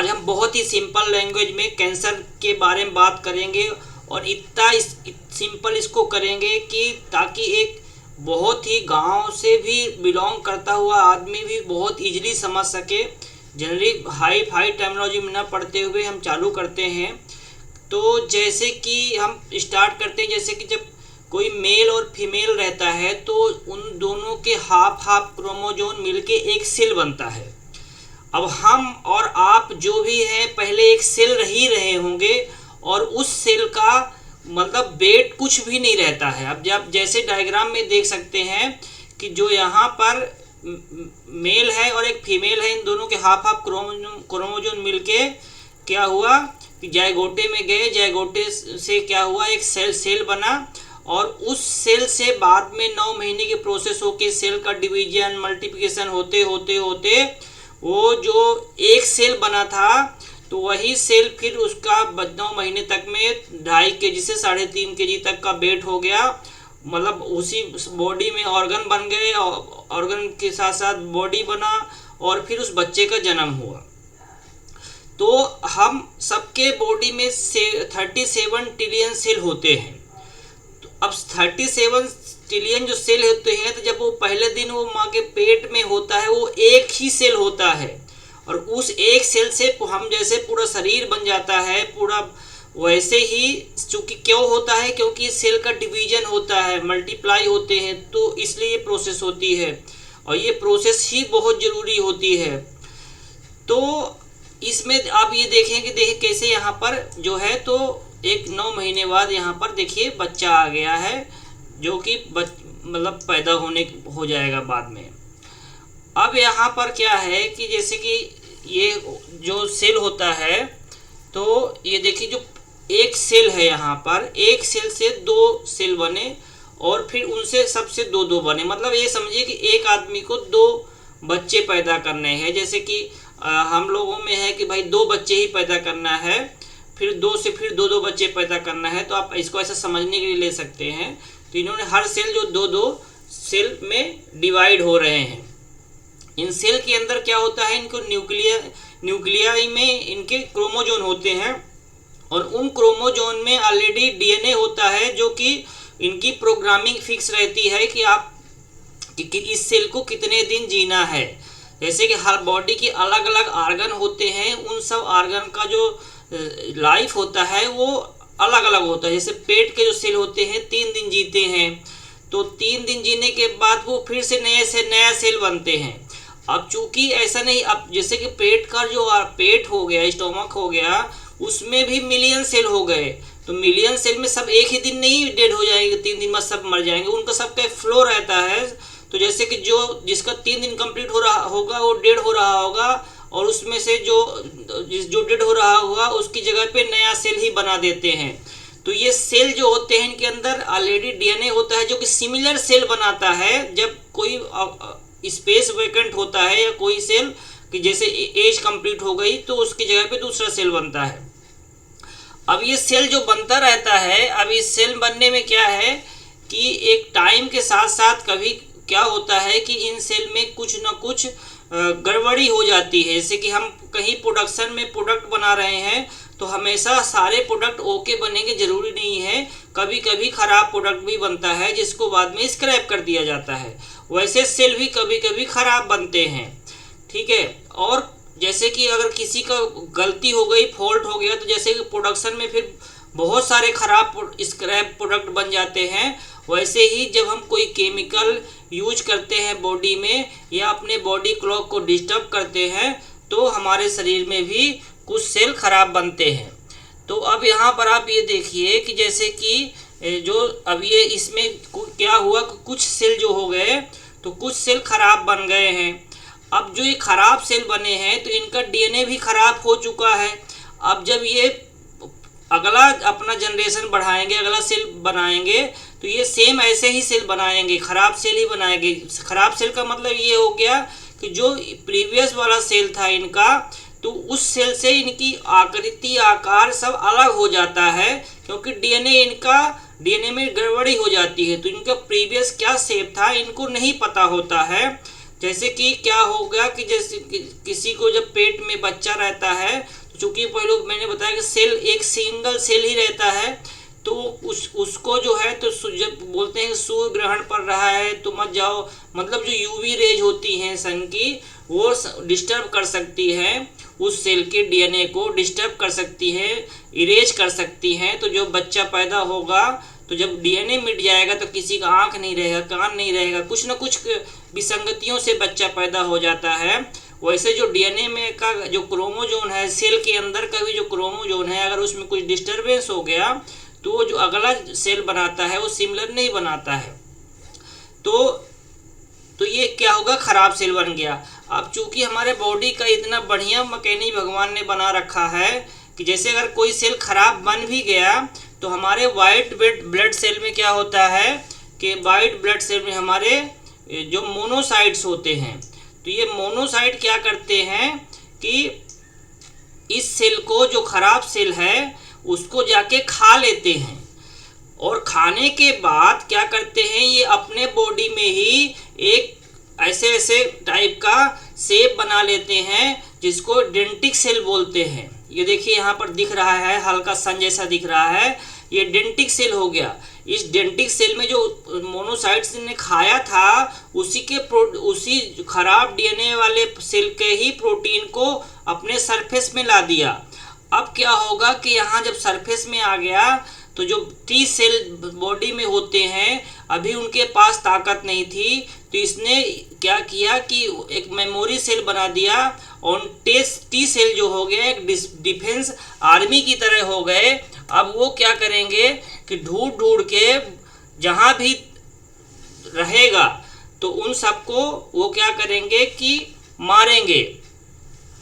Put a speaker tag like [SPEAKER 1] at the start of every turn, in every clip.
[SPEAKER 1] आज हम बहुत ही सिंपल लैंग्वेज में कैंसर के बारे में बात करेंगे और इतना सिंपल इसको करेंगे कि ताकि एक बहुत ही गांव से भी बिलोंग करता हुआ आदमी भी बहुत इजीली समझ सके। जनरली हाई टर्मिनोलॉजी में न पढ़ते हुए हम चालू करते हैं। तो जैसे कि हम स्टार्ट करते हैं, जैसे कि जब कोई मेल और फीमेल रहता है तो उन दोनों के हाफ क्रोमोजोम मिलके एक सेल बनता है। अब हम और आप जो भी हैं पहले एक सेल ही रहे होंगे और उस सेल का मतलब वेट कुछ भी नहीं रहता है। अब जब जैसे डायग्राम में देख सकते हैं कि जो यहाँ पर मेल है और एक फीमेल है, इन दोनों के हाफ क्रोमोजोम मिलके क्या हुआ कि जायगोटे में गए, जायगोटे से क्या हुआ एक सेल बना और उस सेल से बाद में 9 महीने की प्रोसेस होकर सेल का डिवीजन मल्टीप्लिकेशन होते होते होते वो जो एक सेल बना था तो वही सेल फिर उसका 9 महीने तक में 2.5 kg से 3.5 kg तक का वेट हो गया। मतलब उसी बॉडी में ऑर्गन बन गए, ऑर्गन के साथ साथ बॉडी बना और फिर उस बच्चे का जन्म हुआ। तो हम सबके बॉडी में 37 ट्रिलियन सेल होते हैं। तो अब 37 ट्रिलियन जो सेल होते हैं तो जब वो पहले दिन वो माँ के पेट में होता है वो एक ही सेल होता है और उस एक सेल से हम जैसे पूरा शरीर बन जाता है पूरा, वैसे ही चूंकि क्यों होता है क्योंकि सेल का डिवीजन होता है, मल्टीप्लाई होते हैं, तो इसलिए ये प्रोसेस होती है और ये प्रोसेस ही बहुत ज़रूरी होती है। तो इसमें आप ये देखें कि देखिए कैसे यहाँ पर जो है तो एक 9 महीने बाद यहाँ पर देखिए बच्चा आ गया है जो कि मतलब पैदा हो जाएगा बाद में। अब यहाँ पर क्या है कि जैसे कि ये जो सेल होता है तो ये देखिए जो एक सेल है यहाँ पर, एक सेल से 2 सेल बने और फिर उनसे सबसे 2 बने। मतलब ये समझिए कि एक आदमी को 2 बच्चे पैदा करने हैं। जैसे कि हम लोगों में है कि भाई 2 बच्चे ही पैदा करना है, फिर 2 से फिर 2 बच्चे पैदा करना है। तो आप इसको ऐसा समझने के लिए ले सकते हैं। तो इन्होंने हर सेल जो 2 सेल में डिवाइड हो रहे हैं। इन सेल के अंदर क्या होता है, इनको न्यूक्लियाई में इनके क्रोमोजोम होते हैं और उन क्रोमोजोम में ऑलरेडी डीएनए होता है जो कि इनकी प्रोग्रामिंग फिक्स रहती है कि आप कि इस सेल को कितने दिन जीना है। जैसे कि हर बॉडी के अलग अलग आर्गन होते हैं, उन सब आर्गन का जो लाइफ होता है वो अलग अलग होता है। जैसे पेट के जो सेल होते हैं 3 दिन जीते हैं, तो 3 दिन जीने के बाद वो फिर से नया सेल बनते हैं। अब चूंकि ऐसा नहीं, अब जैसे कि पेट का जो पेट हो गया, स्टोमक हो गया, उसमें भी मिलियन सेल हो गए। तो मिलियन सेल में सब एक ही दिन नहीं डेड हो जाएंगे, 3 दिन में सब मर जाएंगे, उनका सबका फ्लो रहता है। तो जैसे कि जिसका 3 दिन कंप्लीट हो रहा होगा वो डेड हो रहा होगा और उसमें से जो डेड हो रहा होगा उसकी जगह पे नया सेल ही बना देते हैं। तो ये सेल जो होते हैं इनके अंदर ऑलरेडी डीएनए होता है जो कि सिमिलर सेल बनाता है। जब कोई स्पेस वैकेंट होता है या कोई सेल कि जैसे एज कंप्लीट हो गई तो उसकी जगह पे दूसरा सेल बनता है। अब ये सेल जो बनता रहता है, अब इस सेल बनने में क्या है कि एक टाइम के साथ साथ कभी क्या होता है कि इन सेल में कुछ ना कुछ गड़बड़ी हो जाती है। जैसे कि हम कहीं प्रोडक्शन में प्रोडक्ट बना रहे हैं तो हमेशा सारे प्रोडक्ट ओके बनेंगे ज़रूरी नहीं है, कभी कभी ख़राब प्रोडक्ट भी बनता है जिसको बाद में स्क्रैप कर दिया जाता है। वैसे सेल भी कभी कभी ख़राब बनते हैं, ठीक है। और जैसे कि अगर किसी का गलती हो गई, फॉल्ट हो गया, तो जैसे कि प्रोडक्शन में फिर बहुत सारे ख़राब स्क्रैप प्रोडक्ट बन जाते हैं। वैसे ही जब हम कोई केमिकल यूज करते हैं बॉडी में या अपने बॉडी क्लॉक को डिस्टर्ब करते हैं तो हमारे शरीर में भी कुछ सेल खराब बनते हैं। तो अब यहाँ पर आप ये देखिए कि जैसे कि जो अब ये इसमें क्या हुआ कि कुछ सेल जो हो गए तो कुछ सेल खराब बन गए हैं। अब जो ये खराब सेल बने हैं तो इनका डीएनए भी खराब हो चुका है। अब जब ये अगला अपना जनरेशन बढ़ाएंगे, अगला सेल बनाएंगे तो ये सेम ऐसे ही सेल बनाएंगे, खराब सेल ही बनाएंगे। खराब सेल का मतलब ये हो गया कि जो प्रीवियस वाला सेल था इनका, तो उस सेल से इनकी आकृति आकार सब अलग हो जाता है क्योंकि डीएनए में गड़बड़ी हो जाती है। तो इनका प्रीवियस क्या शेप था इनको नहीं पता होता है। जैसे कि क्या होगा कि जैसे किसी को जब पेट में बच्चा रहता है, तो चूंकि पहले मैंने बताया कि सेल एक सिंगल सेल ही रहता है, तो उसको जो है तो जब बोलते हैं सूर्य ग्रहण पड़ रहा है तो मत जाओ, मतलब जो यूवी रेज होती हैं सन की, वो डिस्टर्ब कर सकती है, उस सेल के डीएनए को डिस्टर्ब कर सकती है, इरेज कर सकती हैं। तो जो बच्चा पैदा होगा, तो जब डीएनए मिट जाएगा तो किसी का आंख नहीं रहेगा, कान नहीं रहेगा, कुछ ना कुछ विसंगतियों से बच्चा पैदा हो जाता है। वैसे जो डीएनए में का जो क्रोमोजोन है, सेल के अंदर का भी जो क्रोमोजोन है, अगर उसमें कुछ डिस्टर्बेंस हो गया तो वो जो अगला सेल बनाता है वो सिमिलर नहीं बनाता है, तो ये क्या होगा, खराब सेल बन गया। अब चूंकि हमारे बॉडी का इतना बढ़िया मैकेनिज्म भगवान ने बना रखा है कि जैसे अगर कोई सेल खराब बन भी गया तो हमारे वाइट ब्लड सेल में क्या होता है कि वाइट ब्लड सेल में हमारे जो मोनोसाइट्स होते हैं, तो ये मोनोसाइट क्या करते हैं कि इस सेल को, जो खराब सेल है, उसको जाके खा लेते हैं, और खाने के बाद क्या करते हैं, ये अपने बॉडी में ही एक ऐसे टाइप का शेप बना लेते हैं जिसको डेंटिक सेल बोलते हैं। ये देखिए यहाँ पर दिख रहा है, हल्का सन जैसा दिख रहा है, ये डेंटिक सेल हो गया। इस डेंटिक सेल में जो मोनोसाइट्स ने खाया था उसी खराब डीएनए वाले सेल के ही प्रोटीन को अपने सरफेस में ला दिया। अब क्या होगा कि यहाँ जब सरफेस में आ गया तो जो टी सेल बॉडी में होते हैं, अभी उनके पास ताकत नहीं थी, तो इसने क्या किया कि एक मेमोरी सेल बना दिया, और टी सेल जो हो गया एक डिफेंस आर्मी की तरह हो गए। अब वो क्या करेंगे कि ढूंढ ढूंढ के जहाँ भी रहेगा तो उन सबको वो क्या करेंगे कि मारेंगे।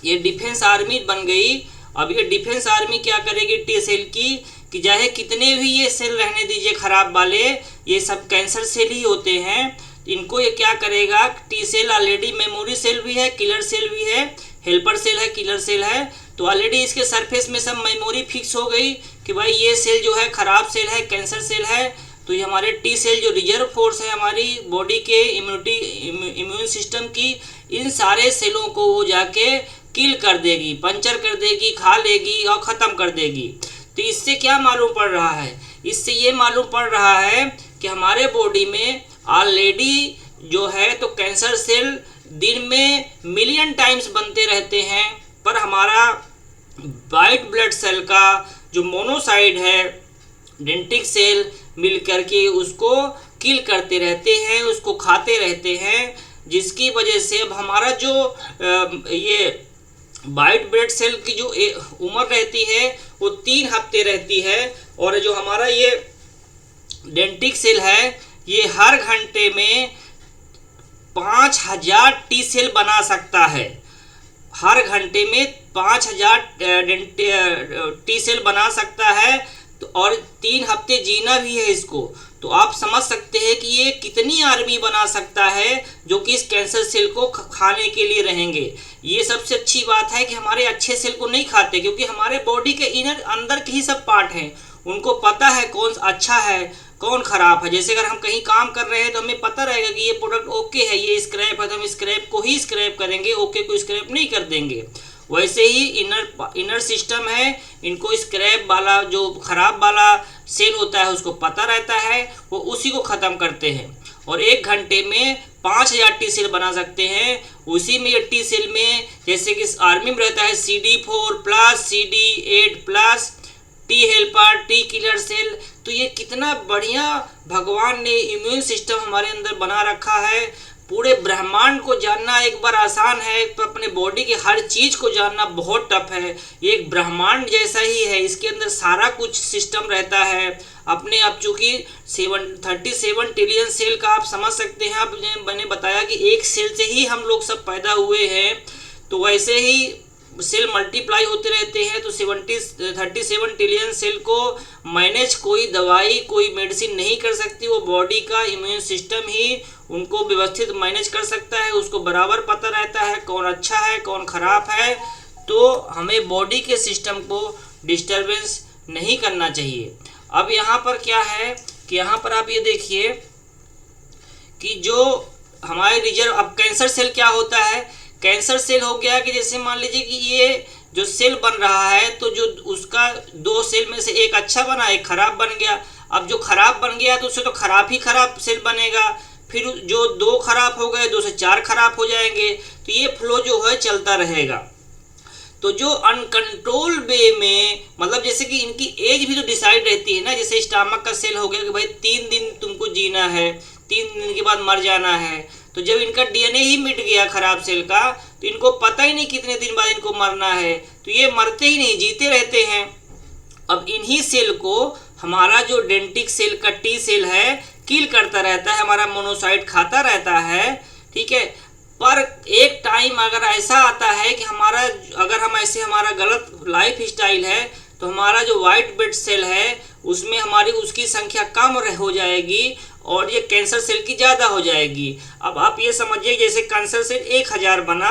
[SPEAKER 1] ये डिफेंस आर्मी बन गई। अब ये डिफेंस आर्मी क्या करेगी टी सेल की, कि चाहे कितने भी ये सेल रहने दीजिए खराब वाले, ये सब कैंसर सेल ही होते हैं, इनको ये क्या करेगा, T cell already memory cell भी है, किलर सेल भी है, हेल्पर सेल है, किलर सेल है, तो ऑलरेडी इसके सरफेस में सब मेमोरी फिक्स हो गई कि भाई ये सेल जो है खराब सेल है, कैंसर सेल है। तो ये हमारे टी सेल जो रिजर्व फोर्स है हमारी बॉडी के इम्यून सिस्टम की, इन सारे सेलों को वो जाके किल कर देगी, पंचर कर देगी, खा लेगी और ख़त्म कर देगी। तो इससे क्या मालूम पड़ रहा है, इससे ये मालूम पड़ रहा है कि हमारे बॉडी में ऑलरेडी जो है तो कैंसर सेल दिन में मिलियन टाइम्स बनते रहते हैं, पर हमारा वाइट ब्लड सेल का जो मोनोसाइट है, डेंटिक सेल, मिल करके उसको किल करते रहते हैं, उसको खाते रहते हैं, जिसकी वजह से अब हमारा जो ये वाइट ब्लड सेल की जो उम्र रहती है वो 3 हफ्ते रहती है, और जो हमारा ये डेंटिक सेल है ये हर घंटे में 5000 टी सेल बना सकता है। हर घंटे में 5000 टी सेल बना सकता है, तो और 3 हफ्ते जीना भी है इसको। तो आप समझ सकते हैं कि ये कितनी आर्मी बना सकता है जो कि इस कैंसर सेल को खाने के लिए रहेंगे। ये सबसे अच्छी बात है कि हमारे अच्छे सेल को नहीं खाते, क्योंकि हमारे बॉडी के इनर अंदर के ही सब पार्ट हैं, उनको पता है कौन अच्छा है कौन खराब है। जैसे अगर हम कहीं काम कर रहे हैं तो हमें पता रहेगा कि ये प्रोडक्ट ओके है, ये स्क्रैप है तो हम स्क्रैप को ही स्क्रैप करेंगे, ओके को स्क्रैप नहीं कर देंगे। वैसे ही इनर सिस्टम है, इनको स्क्रैप वाला जो खराब वाला सेल होता है उसको पता रहता है, वो उसी को ख़त्म करते हैं, और 1 घंटे में 5000 टी सेल बना सकते हैं। उसी में ये टी सेल में जैसे कि आर्मी में रहता है CD4+, CD8+, T helper, T killer cell, तो ये कितना बढ़िया भगवान ने इम्यून सिस्टम हमारे अंदर बना रखा है। पूरे ब्रह्मांड को जानना एक बार आसान है, पर अपने बॉडी के हर चीज़ को जानना बहुत टफ है। ये एक ब्रह्मांड जैसा ही है, इसके अंदर सारा कुछ सिस्टम रहता है अपने आप। चूँकि 37 ट्रिलियन सेल का आप समझ सकते हैं, आप मैंने बताया कि एक सेल से ही हम लोग सब पैदा हुए हैं, तो वैसे ही सेल मल्टीप्लाई होते रहते हैं। तो 37 ट्रिलियन सेल को मैनेज कोई दवाई कोई मेडिसिन नहीं कर सकती, वो बॉडी का इम्यून सिस्टम ही उनको व्यवस्थित मैनेज कर सकता है। उसको बराबर पता रहता है कौन अच्छा है कौन खराब है, तो हमें बॉडी के सिस्टम को डिस्टर्बेंस नहीं करना चाहिए। अब यहाँ पर क्या है कि यहाँ पर आप ये देखिए कि जो हमारे रिजर्व। अब कैंसर सेल क्या होता है? कैंसर सेल हो गया कि जैसे मान लीजिए कि ये जो सेल बन रहा है तो जो उसका दो सेल में से एक अच्छा बना, एक खराब बन गया। अब जो खराब बन गया तो उससे तो खराब ही खराब सेल बनेगा, फिर जो दो खराब हो गए, दो से चार खराब हो जाएंगे। तो ये फ्लो जो है चलता रहेगा। तो जो अनकंट्रोल वे में, मतलब जैसे कि इनकी एज भी तो डिसाइड रहती है ना। जैसे स्टमक का सेल हो गया कि भाई 3 दिन तुमको जीना है, 3 दिन के बाद मर जाना है। तो जब इनका डीएनए ही मिट गया खराब सेल का, तो इनको पता ही नहीं कितने दिन बाद इनको मरना है, तो ये मरते ही नहीं, जीते रहते हैं। अब इन्हीं सेल को हमारा जो डेंटिक सेल का टी सेल है किल करता रहता है, हमारा मोनोसाइट खाता रहता है, ठीक है। पर एक टाइम अगर ऐसा आता है कि हमारा, अगर हम ऐसे, हमारा गलत लाइफ स्टाइल है, तो हमारा जो वाइट ब्लड सेल है उसमें हमारी उसकी संख्या कम हो जाएगी और ये कैंसर सेल की ज़्यादा हो जाएगी। अब आप ये समझिए जैसे कैंसर सेल 1000 बना,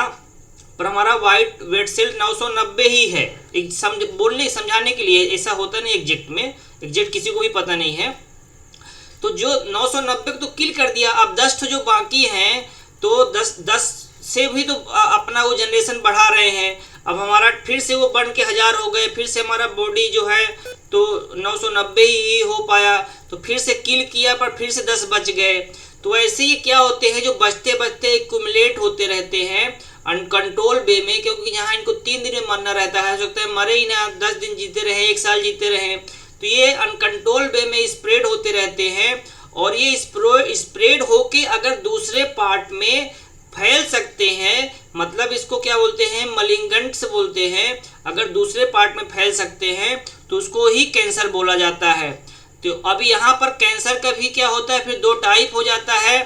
[SPEAKER 1] पर हमारा वाइट ब्लड सेल 990 ही है। एक बोलने समझाने के लिए, ऐसा होता नहीं एग्जैक्ट में, एग्जैक्ट किसी को भी पता नहीं है। तो जो 990 तो किल कर दिया, अब 10 जो बाकी हैं तो 10 से भी तो अपना वो जनरेशन बढ़ा रहे हैं। अब हमारा फिर से वो बन के 1000 हो गए, फिर से हमारा बॉडी जो है तो 990 ही हो पाया, तो फिर से किल किया पर फिर से 10 बच गए। तो ऐसे ही क्या होते हैं, जो बचते बचते एक्यूमुलेट होते रहते हैं अनकंट्रोल वे में, क्योंकि यहाँ इनको 3 दिन में मरना रहता है। हो सकता है मरे ही ना, 10 दिन जीते रहे, 1 साल जीते रहे। तो ये अनकंट्रोल वे में स्प्रेड होते रहते हैं और ये स्प्रेड होके अगर दूसरे पार्ट में फैल सकते हैं, मतलब इसको क्या बोलते हैं, मलिंगेंट्स बोलते हैं। अगर दूसरे पार्ट में फैल सकते हैं तो उसको ही कैंसर बोला जाता है। तो अब यहाँ पर कैंसर का भी क्या होता है, फिर 2 टाइप हो जाता है।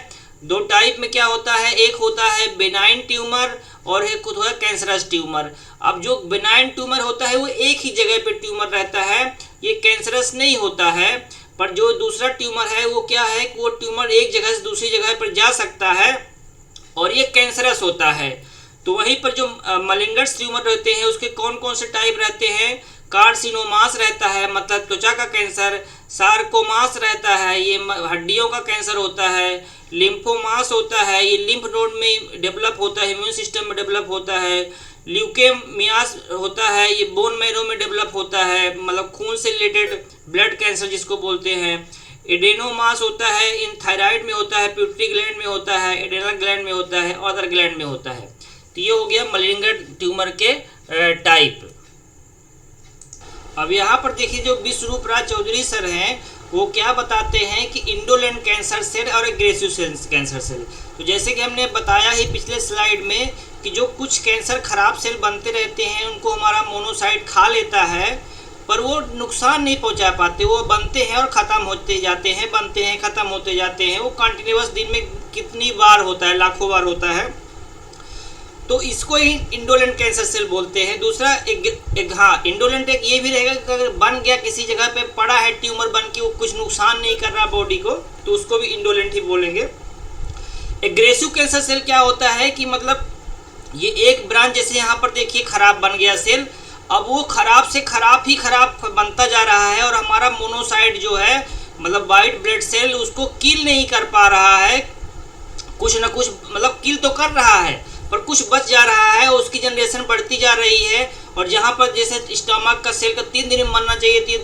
[SPEAKER 1] 2 टाइप में क्या होता है, एक होता है बेनाइन ट्यूमर और एक होता है कैंसरस ट्यूमर। अब जो बेनाइन ट्यूमर होता है वो एक ही जगह पे ट्यूमर रहता है, ये कैंसरस नहीं होता है। पर जो दूसरा ट्यूमर है वो क्या है कि वो ट्यूमर एक जगह से दूसरी जगह पर जा सकता है और ये कैंसरस होता है। तो वहीं पर जो मलिंगेंट ट्यूमर रहते हैं उसके कौन कौन से टाइप रहते हैं, कार्सिनोमास रहता है, मतलब त्वचा का कैंसर। सार्कोमास रहता है, ये हड्डियों का कैंसर होता है। लिम्फोमास होता है, ये लिम्फ नोड में डेवलप होता है, इम्यून सिस्टम में डेवलप होता है। ल्यूकेमियास होता है, ये बोन मैरो में डेवलप होता है, मतलब खून से रिलेटेड ब्लड कैंसर जिसको बोलते हैं। एडेनोमास होता है, इन थायराइड में होता है, पिट्यूटरी ग्लैंड में होता है, एड्रेनल ग्लैंड में होता है, अदर ग्लैंड में होता है। तो ये हो गया मलिंगेंट ट्यूमर के टाइप। अब यहाँ पर देखिए जो विश्वरूप राज चौधरी सर हैं वो क्या बताते हैं कि इंडोलेंट कैंसर सेल और एग्रेसिव कैंसर सेल। तो जैसे कि हमने बताया ही पिछले स्लाइड में कि जो कुछ कैंसर खराब सेल बनते रहते हैं उनको हमारा मोनोसाइट खा लेता है, पर वो नुकसान नहीं पहुंचा पाते, वो बनते हैं और ख़त्म होते जाते हैं, बनते हैं ख़त्म होते जाते हैं। वो कंटिन्यूअस दिन में कितनी बार होता है, लाखों बार होता है। तो इसको ही इंडोलेंट कैंसर सेल बोलते हैं। दूसरा हाँ, इंडोलेंट एक ये भी रहेगा कि अगर बन गया किसी जगह पे पड़ा है ट्यूमर बन के, वो कुछ नुकसान नहीं कर रहा बॉडी को, तो उसको भी इंडोलेंट ही बोलेंगे। एग्रेसिव कैंसर सेल क्या होता है कि मतलब ये एक ब्रांच, जैसे यहाँ पर देखिए खराब बन गया सेल, अब वो खराब से खराब ही खराब बनता जा रहा है और हमारा मोनोसाइट जो है, मतलब वाइट ब्लड सेल, उसको किल नहीं कर पा रहा है। कुछ ना कुछ मतलब किल तो कर रहा है पर कुछ बच जा रहा है और उसकी जनरेशन बढ़ती जा रही है। और जहाँ पर जैसे स्टमक का सेल का 3 दिन में मरना चाहिए थी,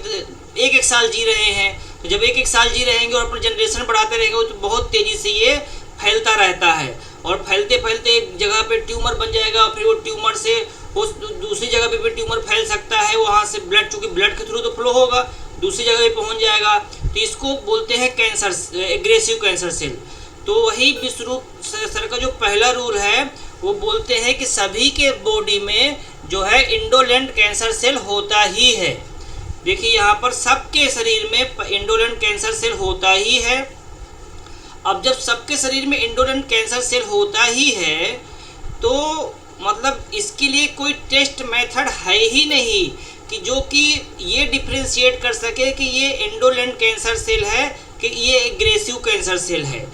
[SPEAKER 1] 1-1 साल जी रहे हैं। तो जब 1-1 साल जी रहेंगे और अपनी जनरेशन बढ़ाते रहेंगे तो बहुत तेज़ी से ये फैलता रहता है और फैलते फैलते एक जगह पे ट्यूमर बन जाएगा और फिर वो ट्यूमर से वो दूसरी जगह पे भी ट्यूमर फैल सकता है। वहाँ से ब्लड, चूँकि ब्लड के थ्रू तो फ्लो होगा, दूसरी जगह पे पहुँच जाएगा। तो इसको बोलते हैं कैंसर, एग्रेसिव कैंसर सेल। तो वही विश्वरूप सर का जो पहला रूल है वो बोलते हैं कि सभी के बॉडी में जो है इंडोलेंट कैंसर सेल होता ही है। देखिए यहाँ पर सबके शरीर में इंडोलेंट कैंसर सेल होता ही है। अब जब सबके शरीर में इंडोलेंट कैंसर सेल होता ही है तो मतलब इसके लिए कोई टेस्ट मेथड है ही नहीं कि जो कि ये डिफ्रेंशिएट कर सके कि ये इंडोलेंट कैंसर सेल है कि ये एग्रेसिव कैंसर सेल है।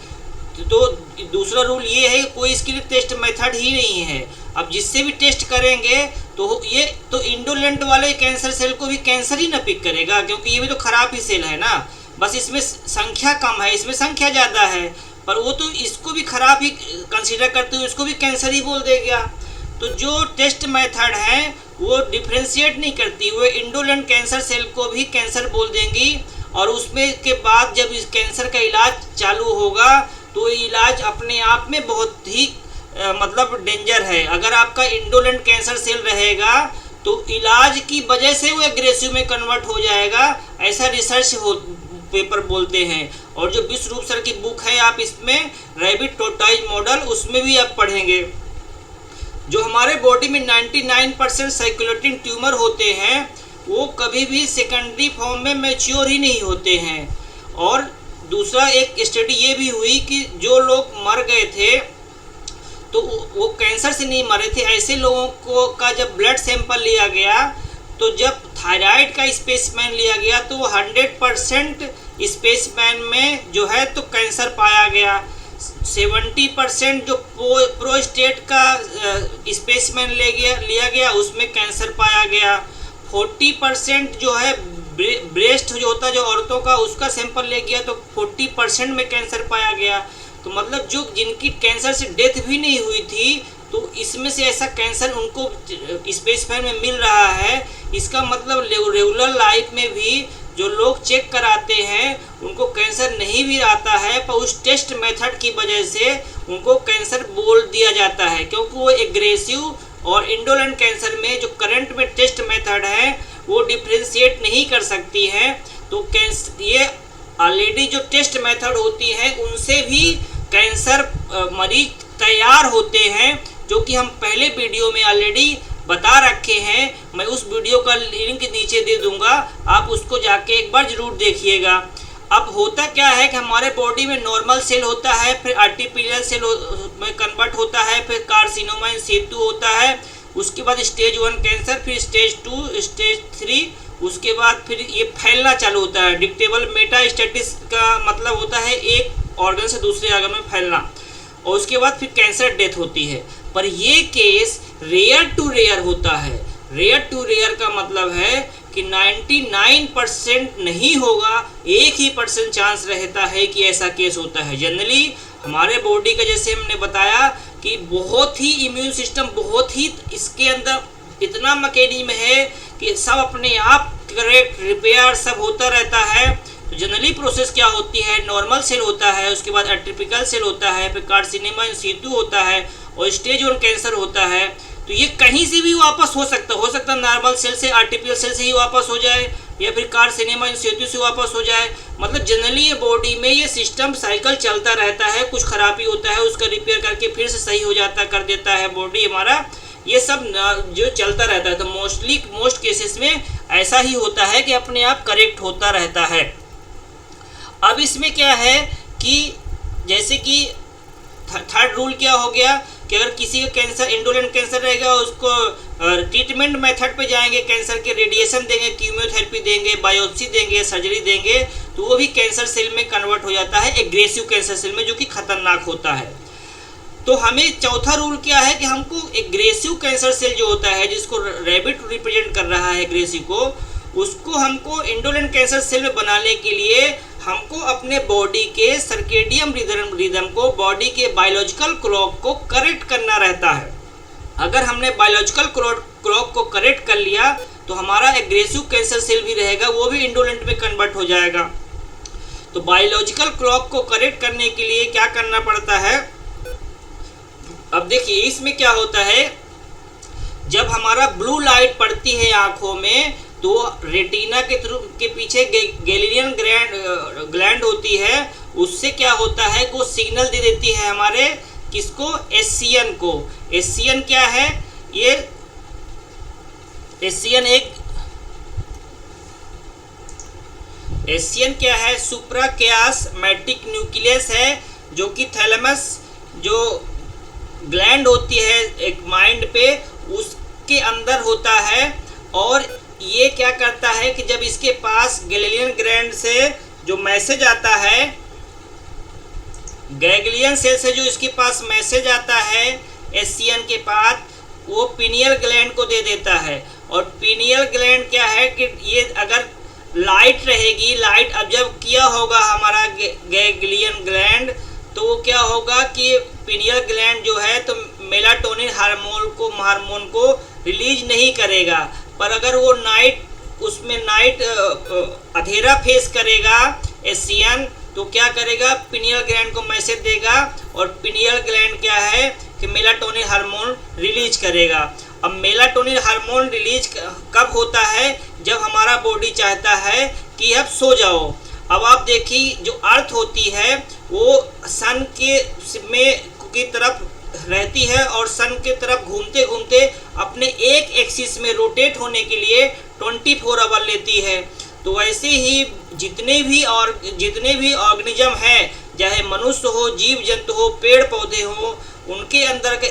[SPEAKER 1] तो दूसरा रूल ये है कि कोई इसके लिए टेस्ट मेथड ही नहीं है। अब जिससे भी टेस्ट करेंगे तो ये तो इंडोलेंट वाले कैंसर सेल को भी कैंसर ही ना पिक करेगा, क्योंकि ये भी तो खराब ही सेल है ना, बस इसमें संख्या कम है, इसमें संख्या ज़्यादा है। पर वो तो इसको भी खराब ही कंसीडर करते हुए इसको भी कैंसर ही बोल देगा। तो जो टेस्ट मेथड है वो डिफ्रेंशिएट नहीं करती, वो इंडोलेंट कैंसर सेल को भी कैंसर बोल देंगी, और उसमें के बाद जब इस कैंसर का इलाज चालू होगा तो इलाज अपने आप में बहुत ही मतलब डेंजर है। अगर आपका इंडोलेंट कैंसर सेल रहेगा तो इलाज की वजह से वो एग्रेसिव में कन्वर्ट हो जाएगा, ऐसा रिसर्च पेपर बोलते हैं। और जो विश्वरूप सर की बुक है, आप इसमें रैबिट टोर्टॉइज मॉडल, उसमें भी आप पढ़ेंगे। जो हमारे बॉडी में 99% सर्कुलेटिंग ट्यूमर होते हैं वो कभी भी सेकेंडरी फॉर्म में मैच्योर ही नहीं होते हैं। और दूसरा एक स्टडी ये भी हुई कि जो लोग मर गए थे तो वो कैंसर से नहीं मरे थे, ऐसे लोगों को का जब ब्लड सैंपल लिया गया तो जब थायराइड का स्पेसिमेन लिया गया तो 100% स्पेसिमेन में जो है तो कैंसर पाया गया। 70% जो प्रोस्टेट का स्पेसिमेन लिया गया उसमें कैंसर पाया गया। 40% जो है ब्रेस्ट जो होता है जो औरतों का, उसका सैंपल ले गया तो 40% में कैंसर पाया गया। तो मतलब जो जिनकी कैंसर से डेथ भी नहीं हुई थी तो इसमें से ऐसा कैंसर उनको स्पेसिमेन में मिल रहा है। इसका मतलब रेगुलर लाइफ में भी जो लोग चेक कराते हैं उनको कैंसर नहीं भी आता है, पर उस टेस्ट मेथड की वजह से उनको कैंसर बोल दिया जाता है, क्योंकि वो एग्रेसिव और इंडोलेंट कैंसर में जो करंट में टेस्ट मेथड है वो डिफ्रेंशिएट नहीं कर सकती है। तो ये ऑलरेडी जो टेस्ट मेथड होती है उनसे भी कैंसर मरीज तैयार होते हैं, जो कि हम पहले वीडियो में ऑलरेडी बता रखे हैं। मैं उस वीडियो का लिंक नीचे दे दूंगा, आप उसको जाके एक बार जरूर देखिएगा। अब होता क्या है कि हमारे बॉडी में नॉर्मल सेल होता है, फिर आर्टिफिशियल सेल में कन्वर्ट होता है, फिर कार्सिनोमा इन सितु होता है, उसके बाद स्टेज 1 कैंसर, फिर स्टेज 2, स्टेज 3, उसके बाद फिर ये फैलना चालू होता है। डिक्टेबल मेटास्टेसिस का मतलब होता है एक ऑर्गन से दूसरे ऑर्गन में फैलना, और उसके बाद फिर कैंसर डेथ होती है। पर ये केस रेयर टू रेयर होता है। रेयर टू रेयर का मतलब है कि 99% नहीं होगा, 1% चांस रहता है कि ऐसा केस होता है। जनरली हमारे बॉडी का जैसे हमने बताया कि बहुत ही इम्यून सिस्टम बहुत ही इसके अंदर इतना मैकेनिज्म है कि सब अपने आप करेक्ट रिपेयर सब होता रहता है। तो जनरली प्रोसेस क्या होती है, नॉर्मल सेल होता है, उसके बाद एट्रिपिकल सेल होता है, फिर कार्सिनोमा इन सितु होता है और स्टेज 1 कैंसर होता है। तो ये कहीं से भी वापस हो सकता नॉर्मल सेल से, आर्टिफिशियल सेल से ही वापस हो जाए, या फिर कार्सिनोमा इन सितु से वापस हो जाए। मतलब जनरली ये बॉडी में ये सिस्टम साइकिल चलता रहता है, कुछ खराबी होता है उसका रिपेयर करके फिर से सही हो जाता कर देता है बॉडी हमारा, ये सब जो चलता रहता है। तो मोस्ट केसेस में ऐसा ही होता है कि अपने आप करेक्ट होता रहता है। अब इसमें क्या है कि जैसे कि थर्ड रूल क्या हो गया कि अगर किसी का कैंसर इंडोलेंट कैंसर रहेगा उसको ट्रीटमेंट मेथड पे जाएंगे, कैंसर के रेडिएशन देंगे, कीमोथेरेपी देंगे, बायोप्सी देंगे, सर्जरी देंगे, तो वो भी कैंसर सेल में कन्वर्ट हो जाता है एग्रेसिव कैंसर सेल में, जो कि खतरनाक होता है। तो हमें चौथा रूल क्या है कि हमको एग्रेसिव कैंसर सेल जो होता है जिसको रैबिट रिप्रेजेंट कर रहा है एग्रेसिव को, उसको हमको इंडोलेंट कैंसर सेल में बनाने के लिए हमको अपने बॉडी के सर्केडियम रिदम को, बॉडी के बायोलॉजिकल क्लॉक को करेक्ट करना रहता है। अगर हमने बायोलॉजिकल क्लॉक को करेक्ट कर लिया तो हमारा एग्रेसिव कैंसर सेल भी रहेगा, वो भी इंडोलेंट में कन्वर्ट हो जाएगा। तो बायोलॉजिकल क्लॉक को करेक्ट करने के लिए क्या करना पड़ता है, अब देखिए इसमें क्या होता है, जब हमारा ब्लू लाइट पड़ती है आंखों में तो रेटिना के पीछे गैलेरियन ग्लैंड होती है, उससे क्या होता है वो सिग्नल दे देती है हमारे किसको, एससीएन को। एससीएन क्या है, ये एससीएन क्या है, सुप्राकियासमैटिक न्यूक्लियस है, जो कि थैलेमस जो ग्लैंड होती है एक माइंड पे उसके अंदर होता है। और ये क्या करता है कि जब इसके पास गैलेरियन ग्लैंड से जो मैसेज आता है, गैंग्लियन सेल से जो इसके पास मैसेज आता है एससीएन के पास, वो पीनियल ग्लैंड को दे देता है। और पीनियल ग्लैंड क्या है कि ये अगर लाइट रहेगी, लाइट ऑब्जर्व किया होगा हमारा गैंग्लियन ग्लैंड, तो वो क्या होगा कि पिनियल ग्लैंड जो है तो मेलाटोनिन हार्मोन को रिलीज नहीं करेगा। पर अगर वो उसमें नाइट अंधेरा फेस करेगा एशियन, तो क्या करेगा, पिनियल ग्लैंड को मैसेज देगा, और पिनियल ग्लैंड क्या है कि मेलाटोनिन हार्मोन रिलीज करेगा। अब मेलाटोनिन हार्मोन रिलीज कब होता है, जब हमारा बॉडी चाहता है कि अब सो जाओ। अब आप देखिए जो अर्थ होती है वो सन की तरफ रहती है, और सन की तरफ घूमते घूमते अपने एक एक्सिस में रोटेट होने के लिए 24 आवर लेती है। तो वैसे ही जितने भी ऑर्गेनिज्म हैं, चाहे मनुष्य हो, जीव जंतु हो, पेड़ पौधे हो, उनके अंदर का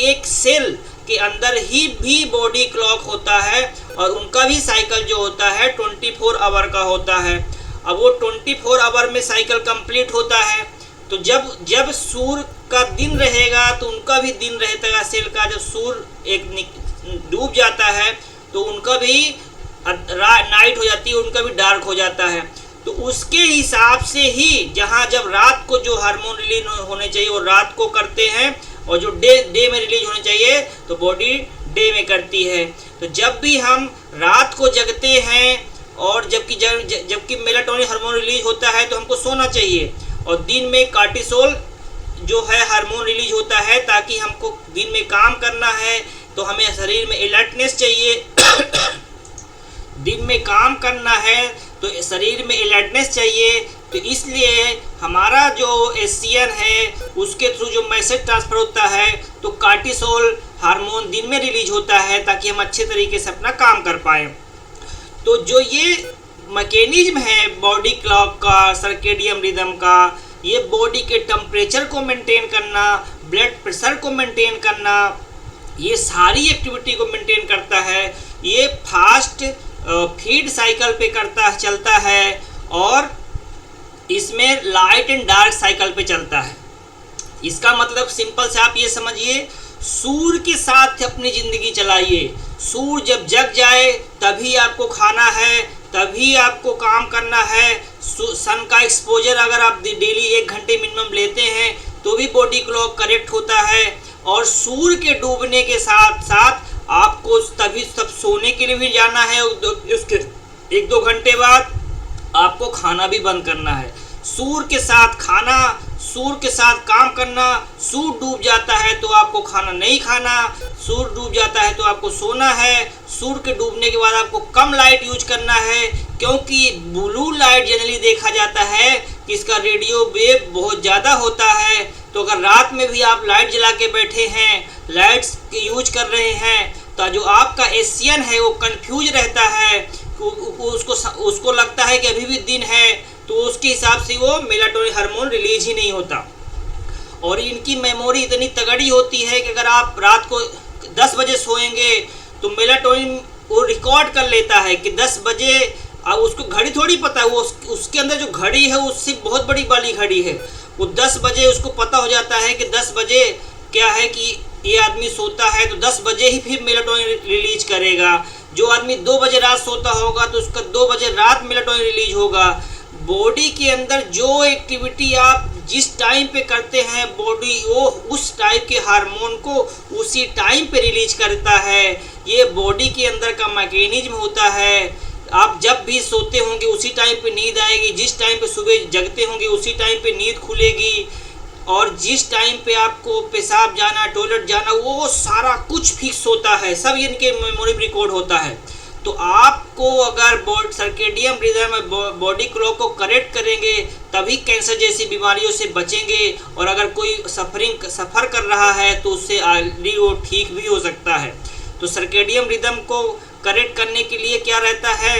[SPEAKER 1] एक सेल के अंदर ही भी बॉडी क्लॉक होता है, और उनका भी साइकिल जो होता है 24 आवर का होता है। अब वो 24 आवर में साइकिल कंप्लीट होता है, तो जब सूर्य का दिन रहेगा तो उनका भी दिन रहता है सेल का। जब सूर्य एक डूब जाता है तो उनका भी नाइट हो जाती है, उनका भी डार्क हो जाता है। तो उसके हिसाब से ही जब रात को जो हार्मोन रिलीज होने चाहिए वो रात को करते हैं, और जो डे में रिलीज होने चाहिए तो बॉडी डे में करती है। तो जब भी हम रात को जगते हैं और जबकि मेलाटोनिन हार्मोन रिलीज होता है तो हमको सोना चाहिए, और दिन में कार्टिसोल जो है हार्मोन रिलीज होता है, ताकि हमको दिन में काम करना है तो हमें शरीर में अलर्टनेस चाहिए दिन में काम करना है तो शरीर में अलर्टनेस चाहिए। तो इसलिए हमारा जो एशियन है उसके थ्रू जो मैसेज ट्रांसफर होता है तो कार्टिसोल हार्मोन दिन में रिलीज होता है, ताकि हम अच्छे तरीके से अपना काम कर पाएँ। तो जो ये मैकेनिज्म है बॉडी क्लॉक का, सर्केडियन रिदम का, ये बॉडी के टेम्परेचर को मेंटेन करना, ब्लड प्रेशर को मेंटेन करना, ये सारी एक्टिविटी को मेंटेन करता है। ये फास्ट फीड साइकिल पे चलता है, और इसमें लाइट एंड डार्क साइकिल पे चलता है। इसका मतलब सिंपल से आप ये समझिए, सूर्य के साथ अपनी ज़िंदगी चलाइए। सूर्य जब जग जाए तभी आपको खाना है, तभी आपको काम करना है। सन का एक्सपोजर अगर आप डेली 1 घंटे मिनिमम लेते हैं तो भी बॉडी क्लॉक करेक्ट होता है, और सूर्य के डूबने के साथ साथ आपको तभी सब सोने के लिए भी जाना है, उसके 1-2 घंटे बाद आपको खाना भी बंद करना है। सूर्य के साथ खाना, सूर्य के साथ काम करना। सूर्य डूब जाता है तो आपको खाना नहीं खाना, सूर्य डूब जाता है तो आपको सोना है। सूर्य के डूबने के बाद आपको कम लाइट यूज करना है, क्योंकि ब्लू लाइट जनरली देखा जाता है कि इसका रेडियो वेव बहुत ज़्यादा होता है। तो अगर रात में भी आप लाइट जला के बैठे हैं, लाइट्स यूज कर रहे हैं, तो जो आपका एशियन है वो कंफ्यूज रहता है, उसको लगता है कि अभी भी दिन है, तो उसके हिसाब से वो मेलाटोनिन हार्मोन रिलीज ही नहीं होता। और इनकी मेमोरी इतनी तगड़ी होती है कि अगर आप रात को 10 बजे सोएंगे तो मेलाटोनिन वो रिकॉर्ड कर लेता है कि 10 बजे। अब उसको घड़ी थोड़ी पता है, वो उसके अंदर जो घड़ी है उससे बहुत बड़ी वाली घड़ी है, वो 10 बजे उसको पता हो जाता है कि 10 बजे क्या है कि ये आदमी सोता है तो 10 बजे ही फिर मेलाटोनिन रिलीज करेगा। जो आदमी 2 बजे रात सोता होगा तो उसका 2 बजे रात मेलाटोनिन रिलीज होगा। बॉडी के अंदर जो एक्टिविटी आप जिस टाइम पे करते हैं, बॉडी वो उस टाइप के हार्मोन को उसी टाइम पे रिलीज करता है। ये बॉडी के अंदर का मैकेनिज्म होता है। आप जब भी सोते होंगे उसी टाइम पे नींद आएगी, जिस टाइम पे सुबह जगते होंगे उसी टाइम पे नींद खुलेगी, और जिस टाइम पे आपको पेशाब जाना, टॉयलेट जाना, वो सारा कुछ फिक्स होता है, सब इनके मेमोरी में रिकॉर्ड होता है। तो आपको अगर सर्केडियन रिदम बॉडी क्लॉक को करेक्ट करेंगे तभी कैंसर जैसी बीमारियों से बचेंगे, और अगर कोई सफ़र कर रहा है तो उससे ऑलरेडी वो ठीक भी हो सकता है। तो सर्केडियन रिदम को करेक्ट करने के लिए क्या रहता है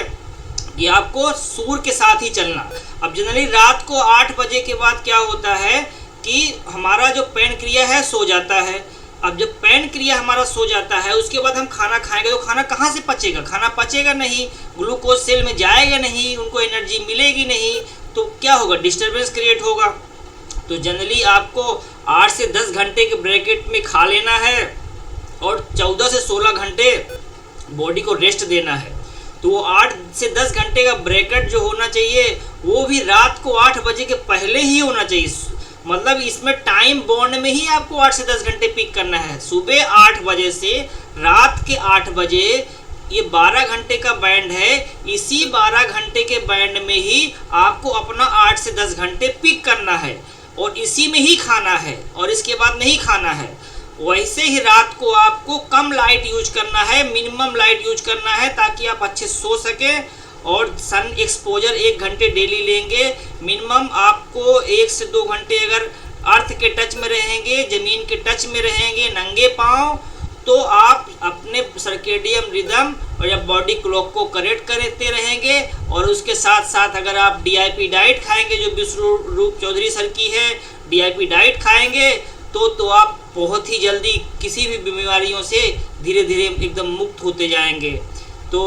[SPEAKER 1] कि आपको सूर्य के साथ ही चलना। अब जनरली रात को 8 बजे के बाद क्या होता है कि हमारा जो पैनक्रिया है सो जाता है। अब जब पैनक्रिया हमारा सो जाता है उसके बाद हम खाना खाएंगे तो खाना कहाँ से पचेगा? खाना पचेगा नहीं, ग्लूकोज सेल में जाएगा नहीं, उनको एनर्जी मिलेगी नहीं, तो क्या होगा? डिस्टर्बेंस क्रिएट होगा। तो जनरली आपको 8 से 10 घंटे के ब्रैकेट में खा लेना है और 14 से 16 घंटे बॉडी को रेस्ट देना है। तो वो 8 से 10 घंटे का ब्रैकेट जो होना चाहिए वो भी रात को 8 बजे के पहले ही होना चाहिए। मतलब इसमें टाइम बॉन्ड में ही आपको 8 से 10 घंटे पिक करना है। सुबह 8 बजे से रात के 8 बजे ये 12 घंटे का बैंड है। इसी 12 घंटे के बैंड में ही आपको अपना 8 से 10 घंटे पिक करना है और इसी में ही खाना है और इसके बाद नहीं खाना है। वैसे ही रात को आपको कम लाइट यूज करना है, मिनिमम लाइट यूज करना है ताकि आप अच्छे सो सकें। और सन एक्सपोजर 1 घंटे डेली लेंगे मिनिमम। आपको 1 से 2 घंटे अगर अर्थ के टच में रहेंगे, ज़मीन के टच में रहेंगे नंगे पाँव, तो आप अपने सर्केडियम रिदम और या बॉडी क्लॉक को करेक्ट करते रहेंगे। और उसके साथ साथ अगर आप DIP डाइट खाएंगे, जो विश्वरूप चौधरी सर की है, DIP डाइट खाएंगे तो आप बहुत ही जल्दी किसी भी बीमारियों से धीरे धीरे एकदम मुक्त होते जाएंगे। तो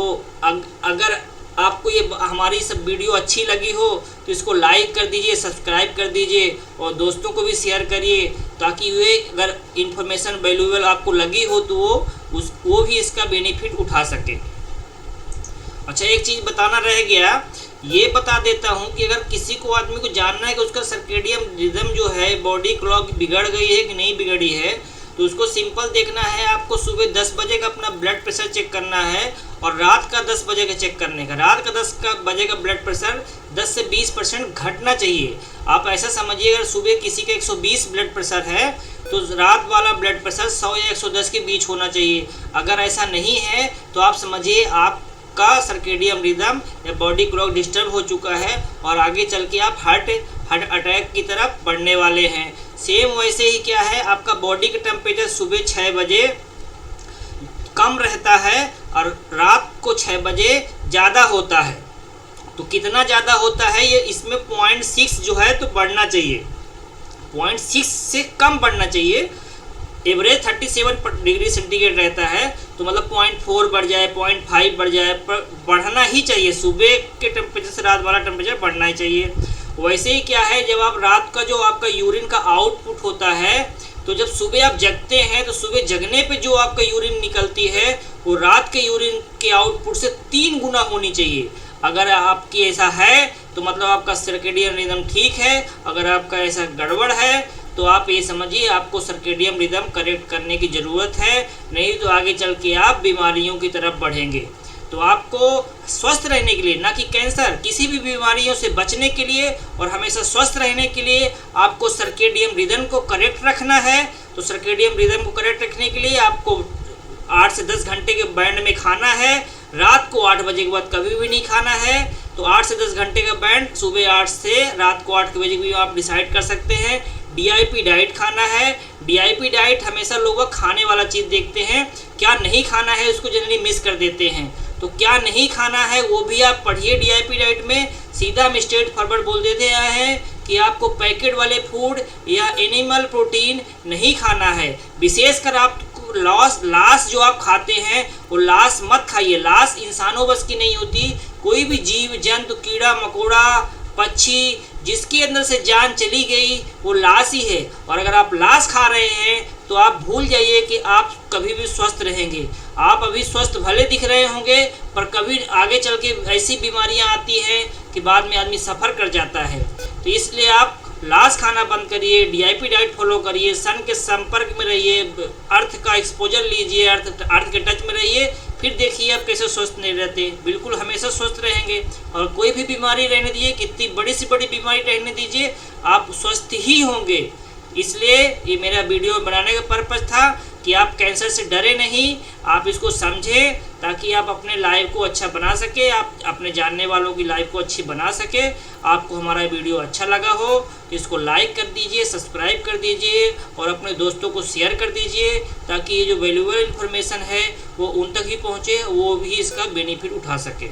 [SPEAKER 1] अगर आपको ये हमारी सब वीडियो अच्छी लगी हो तो इसको लाइक कर दीजिए, सब्सक्राइब कर दीजिए और दोस्तों को भी शेयर करिए ताकि वे अगर इन्फॉर्मेशन वैल्यूएबल आपको लगी हो तो वो भी इसका बेनिफिट उठा सके। अच्छा, एक चीज़ बताना रह गया, ये बता देता हूँ कि अगर किसी को आदमी को जानना है कि उसका सर्केडियम रिदम जो है, बॉडी क्लॉक बिगड़ गई है कि नहीं बिगड़ी है, तो उसको सिंपल देखना है। आपको सुबह 10 बजे का अपना ब्लड प्रेशर चेक करना है और रात का 10 बजे का चेक करने का। रात का 10 बजे का ब्लड प्रेशर 10 से 20% घटना चाहिए। आप ऐसा समझिए, अगर सुबह किसी का 120 ब्लड प्रेशर है तो रात वाला ब्लड प्रेशर 100 या 110 के बीच होना चाहिए। अगर ऐसा नहीं है तो आप समझिए आपका सर्केडियम रिदम या बॉडी क्लॉक डिस्टर्ब हो चुका है और आगे चल के आप हार्ट अटैक की तरफ बढ़ने वाले हैं। सेम वैसे ही क्या है, आपका बॉडी का टेम्परेचर सुबह 6 बजे कम रहता है और रात को 6 बजे ज़्यादा होता है। तो कितना ज़्यादा होता है ये, इसमें 0.6 जो है तो बढ़ना चाहिए, 0.6 से कम बढ़ना चाहिए। एवरेज 37 डिग्री सेंटीग्रेड रहता है तो मतलब 0.4 बढ़ जाए, 0.5 बढ़ जाए, पर बढ़ना ही चाहिए। सुबह के टेम्परेचर से रात वाला टेम्परेचर बढ़ना ही चाहिए। वैसे ही क्या है, जब आप रात का जो आपका यूरिन का आउटपुट होता है, तो जब सुबह आप जगते हैं तो सुबह जगने पे जो आपका यूरिन निकलती है वो रात के यूरिन के आउटपुट से 3 गुना होनी चाहिए। अगर आपकी ऐसा है तो मतलब आपका सर्केडियम रिदम ठीक है। अगर आपका ऐसा गड़बड़ है तो आप ये समझिए आपको सर्केडियम रिदम करेक्ट करने की ज़रूरत है, नहीं तो आगे चल के आप बीमारियों की तरफ बढ़ेंगे। तो आपको स्वस्थ रहने के लिए, ना कि कैंसर, किसी भी बीमारियों से बचने के लिए और हमेशा स्वस्थ रहने के लिए आपको सर्केडियम रिदम को करेक्ट रखना है। तो सर्केडियम रिदम को करेक्ट रखने के लिए आपको 8 से 10 घंटे के बैंड में खाना है। रात को 8 बजे के बाद कभी भी नहीं खाना है। तो 8 से 10 घंटे का बैंड सुबह 8 से रात को 8 बजे भी आप डिसाइड कर सकते हैं। DIP डाइट खाना है। DIP डाइट हमेशा लोग खाने वाला चीज़ देखते हैं, क्या नहीं खाना है उसको जनरली मिस कर देते हैं। तो क्या नहीं खाना है वो भी आप पढ़िए DIP डाइट में। सीधा हम स्ट्रेट फॉरवर्ड बोल देते आए हैं कि आपको पैकेट वाले फूड या एनिमल प्रोटीन नहीं खाना है। विशेषकर आप लाश जो आप खाते हैं वो लाश मत खाइए। लाश इंसानों बस की नहीं होती। कोई भी जीव जंतु, कीड़ा मकोड़ा, पक्षी, जिसके अंदर से जान चली गई वो लाश ही है। और अगर आप लाश खा रहे हैं तो आप भूल जाइए कि आप कभी भी स्वस्थ रहेंगे। आप अभी स्वस्थ भले दिख रहे होंगे पर कभी आगे चल के ऐसी बीमारियां आती हैं कि बाद में आदमी सफ़र कर जाता है। तो इसलिए आप लाश खाना बंद करिए, DIP डाइट फॉलो करिए, सन के संपर्क में रहिए, अर्थ का एक्सपोजर लीजिए, अर्थ के टच में रहिए, फिर देखिए आप कैसे स्वस्थ नहीं रहते। बिल्कुल हमेशा स्वस्थ रहेंगे और कोई भी बीमारी रहने दीजिए, कितनी बड़ी से बड़ी बीमारी रहने दीजिए, आप स्वस्थ ही होंगे। इसलिए ये मेरा वीडियो बनाने का पर्पज़ था कि आप कैंसर से डरे नहीं, आप इसको समझें ताकि आप अपने लाइफ को अच्छा बना सके, आप अपने जानने वालों की लाइफ को अच्छी बना सके। आपको हमारा वीडियो अच्छा लगा हो तो इसको लाइक कर दीजिए, सब्सक्राइब कर दीजिए और अपने दोस्तों को शेयर कर दीजिए ताकि ये जो वैल्यूएबल इन्फॉर्मेशन है वो उन तक ही पहुँचे, वो भी इसका बेनिफिट उठा सके।